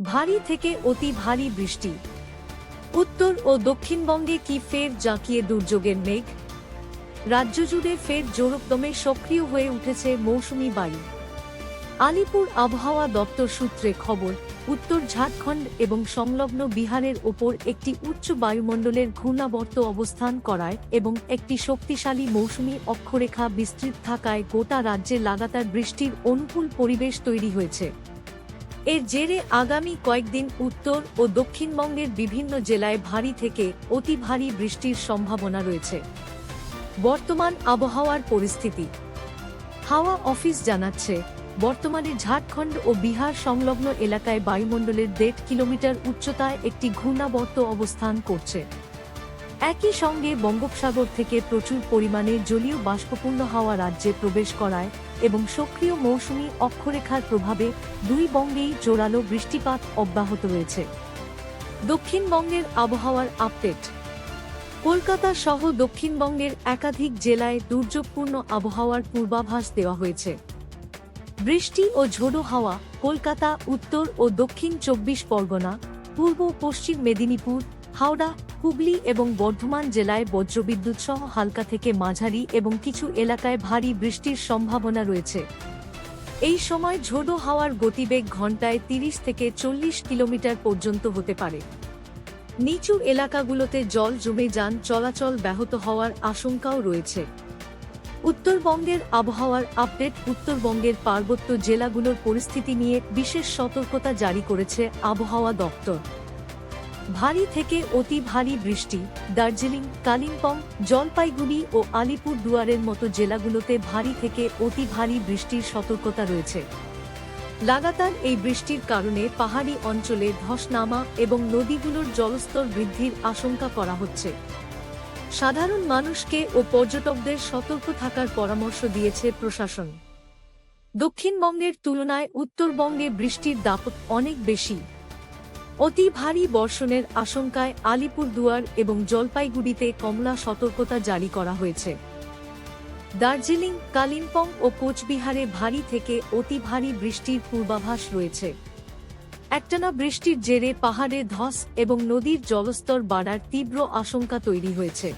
ভারী থেকে অতি ভারী বৃষ্টি। উত্তর ও দক্ষিণবঙ্গে কি ফের জাঁকিয়ে দুর্যোগের মেঘ? রাজ্য জুড়ে ফের জোরকদমে সক্রিয় হয়ে উঠেছে মৌসুমি বায়ু। আলিপুর আবহাওয়া দপ্তর সূত্রে খবর, উত্তর ঝাড়খণ্ড এবং সংলগ্ন বিহারের ওপর একটি উচ্চ বায়ুমণ্ডলের ঘূর্ণাবর্ত অবস্থান করায় এবং একটি শক্তিশালী মৌসুমি অক্ষরেখা বিস্তৃত থাকায় গোটা রাজ্যে লাগাতার বৃষ্টির অনুকূল পরিবেশ তৈরি হয়েছে। এর জেরে আগামী কয়েকদিন উত্তর ও দক্ষিণবঙ্গের বিভিন্ন জেলায় ভারী থেকে অতি ভারী বৃষ্টির সম্ভাবনা রয়েছে। বর্তমান আবহাওয়ার পরিস্থিতি। হাওয়া অফিস জানাচ্ছে, বর্তমানে ঝাড়খণ্ড ও বিহার সংলগ্ন এলাকায় বায়ুমণ্ডলের 1.5 কিলোমিটার উচ্চতায় একটি ঘূর্ণাবর্ত অবস্থান করছে। একই সঙ্গে বঙ্গোপসাগর থেকে প্রচুর পরিমাণে জলীয় বাষ্পপূর্ণ হাওয়া রাজ্যে প্রবেশ করায় এবং সক্রিয় মৌসুমি অক্ষরেখার প্রভাবে দুই বঙ্গেই জোরালো বৃষ্টিপাত অব্যাহত রয়েছে। দক্ষিণবঙ্গের আবহাওয়ার আপডেট। কলকাতা সহ দক্ষিণবঙ্গের একাধিক জেলায় দুর্যোগপূর্ণ আবহাওয়ার পূর্বাভাস দেওয়া হয়েছে। বৃষ্টি ও ঝোড়ো হাওয়া কলকাতা, উত্তর ও দক্ষিণ 24 পরগনা, পূর্ব পশ্চিম মেদিনীপুর, হাওড়া, হুগলি এবং বর্ধমান জেলায় বজ্রবিদ্যুৎ সহ হালকা থেকে মাঝারি এবং কিছু এলাকায় ভারী বৃষ্টির সম্ভাবনা রয়েছে। এই সময় ঝোড়ো হাওয়ার গতিবেগ ঘন্টায় 30 থেকে 40 কিলোমিটার পর্যন্ত হতে পারে। নিচু এলাকাগুলোতে জল জমে যান চলাচল ব্যাহত হওয়ার আশঙ্কাও রয়েছে। উত্তরবঙ্গের আবহাওয়ার আপডেট। উত্তরবঙ্গের পার্বত্য জেলাগুলোর পরিস্থিতি নিয়ে বিশেষ সতর্কতা জারি করেছে আবহাওয়া দপ্তর। ভারী থেকে অতি ভারী বৃষ্টি। দার্জিলিং, কালিম্পং, জলপাইগুড়ি ও আলিপুর দুয়ারের মতো জেলাগুলোতে ভারী থেকে অতি ভারী বৃষ্টির সতর্কতা রয়েছে। লাগাতার এই বৃষ্টির কারণে পাহাড়ি অঞ্চলে ধস নামা এবং নদীগুলোর জলস্তর বৃদ্ধির আশঙ্কা করা হচ্ছে। সাধারণ মানুষকে ও পর্যটকদের সতর্ক থাকার পরামর্শ দিয়েছে প্রশাসন। দক্ষিণবঙ্গের তুলনায় উত্তরবঙ্গে বৃষ্টির দাপট অনেক বেশি। অতি ভারী বর্ষণের আশঙ্কায় আলিপুরদুয়ার এবং জলপাইগুড়িতে কমলা সতর্কতা জারি করা হয়েছে। দার্জিলিং, কালিম্পং ও কোচবিহারে ভারী থেকে অতি ভারী বৃষ্টির পূর্বাভাস রয়েছে। একটানা বৃষ্টির জেরে পাহাড়ে ধস এবং নদীর জলস্তর বাড়ার তীব্র আশঙ্কা তৈরি হয়েছে।